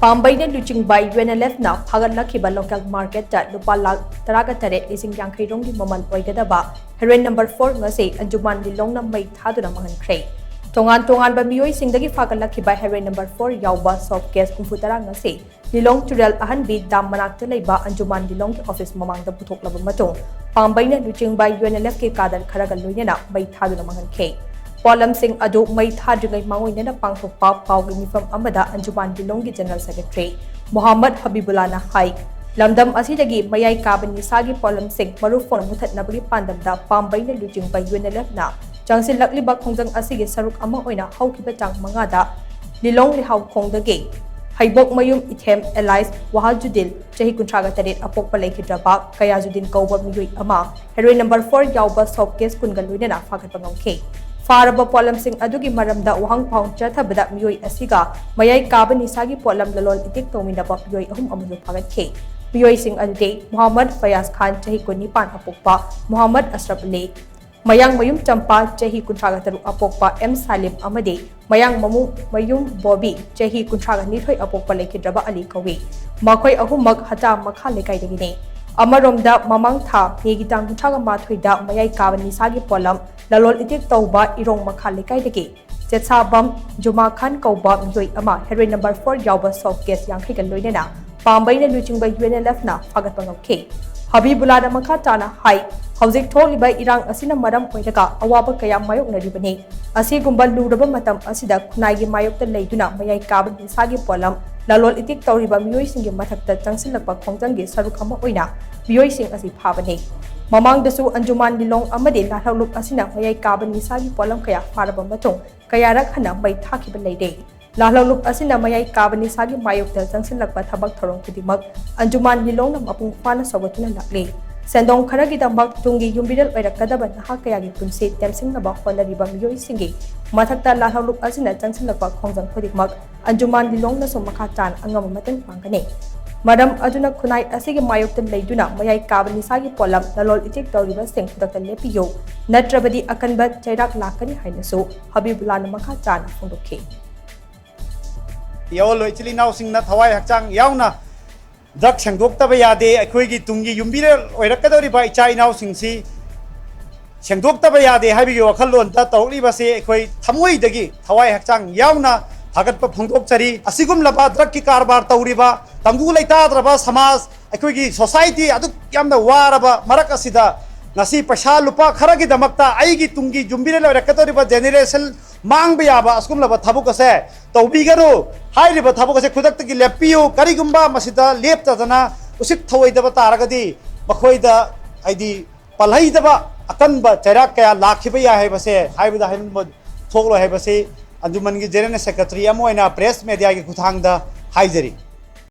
Pambei na luchingba UNLF na phagatlakkhiba local market ta Lupa lakh 13 lishing rong gi mamal oigadaba Heroin No.4 ngasi Anjuman Lilong na may thaduna manghankhre. Tongan ba miyoy singdagi phagatlakkhiba Heroin No.4 yauba soft case 30 ngasi Lilong Turel ahanbi dam manakta leiba Anjuman Lilong ki office mamangda puthoklaba matong Pambei na luchingba UNLF ki kadar kharaga loinena may thaduna manghankhre. Polam Singh Adu Mai Thadringai Mangoinena Pangthokpa Paugi Mifam Amada Anjuman Lilong gi General Secretary Muhammad Habibullah na hai Lamdam asidagi Mayai Kaban Nisagi Polam Singh Marufon Muthatnabagi Pandamda Pambei na luchingba UNLF na Jangsil Lakliba Khongjang asigi saruk ama oina haukiba tang mangada Lilong lihau khongdagi Haibok Mayum Ithem Elias Wahajudil Chahi Kuntraga Taret Apokpa Laikhidraba Kayajudin Kauba Miyui Ama Heroin No.4 Yauba Soft Case Kungaluinena Phagatpangongke Faraba Polam Singh Adugi Maramda Wahang Pong Chathabada Miyoi Asiga Mayai Kaban Nisagi Polam Lalol Itik Tomindaba Miyoi Ahum Amadu Phagatke Miyoi Singh Adude Muhammad Fayaz Khan Chahi Kunipan Apokpa Muhammad Ashraf Ali Mayang Mayum Champa Chahi Kuntraga Taru Apokpa M Salim Amade Mayang Mayum Bobby Chahi Kuntraga Nithoi Apokpa Laikhidraba Ali Kawi Makoi Ahumak Hata Makha Lekai Dagine Amaromda Mamang Tha Negitang Kuntraga Mathoida Mayai Kaban Nisagi Polam Lalol Itik Tauba Irong Makha Lekai Dagi Jetsabam Juma Khan Kauba Miyoi Ama Heroin No.4 Yauba Soft Case Yankhaigan Loinena Pambei na luchingba UNLF na phagatpangongke Habibullah na makha tana hai Hauzik tholiba irang asina maram oiraga awaba kaya mayoknaribani asigumba luraba matam asida khunai gi mayokta leiduna mayai kaban nisagi polam lalol itik tawriba miyoi singi mathakta changsilakpa khongjanggi saruk ama oina miyoi sing asi phabani mamangdasu Anjuman Lilong amade lahluk asina mayai kaban nisagi polam kaya faraba matong kaya rak hana mai thakhiba leide lahluk asina mayai kaban nisagi mayokta changsilakpa thabak thorong kudimak Anjuman Lilong na mapung fana sawatuna lakle Sendong Kharagi Dambak Tungi Yumbidal Oirakadaba Nahakayagi Punsi Temsing Naba Honariba Miyoi Singi Mathakta Lahluk Asina Changsilakpa Khongjang Khudikmak Anjuman Lilong na Sumakatan Angam Matan Pangane Madam Aduna Kunai Asigi Mayoktan Leiduna Mayai Kaban Nisagi Polam Lalol Itik Tauriba Sing Dr. Lepiyo Natrabadi Akanba Chairak Lakani Hainasu Habibullah Makatan Funduki Yolo Chili now sing that Hawaii Hakchang Yauna Dak Sangdokta Bayade, a Quigi Tungi Yumbira, or Rakadori by China Singsi Sangdokta Bayade, Habigo Kalon, that Oliva say, Equi Tamui Degi, Hawaii Hakchang, Yauna, Hagat Pongokari, Asigum Laba, Draki Karbar Tauriba, Tangula Tadraba, Hamas, a Quigi Society, Aduk Yamda Waraba, Marakasida, Nasi Pasha Lupa, Karagi Damakta, Aigi Tungi, Jumbira, Rakatoriba, Generation, Mangbiaba, Askum Laba Tabukase, Taubigaro. Hai riba thabu kase khudak ki lepiyo karigumba masida lepta dana usit thoi daba taragadi makhoi da aidi palhai daba akanba chairak kaya lakhiba ya hai base hai bida hai mod thoklo hai base Anjuman gi General Secretary amoina press media gi khuthang da haijari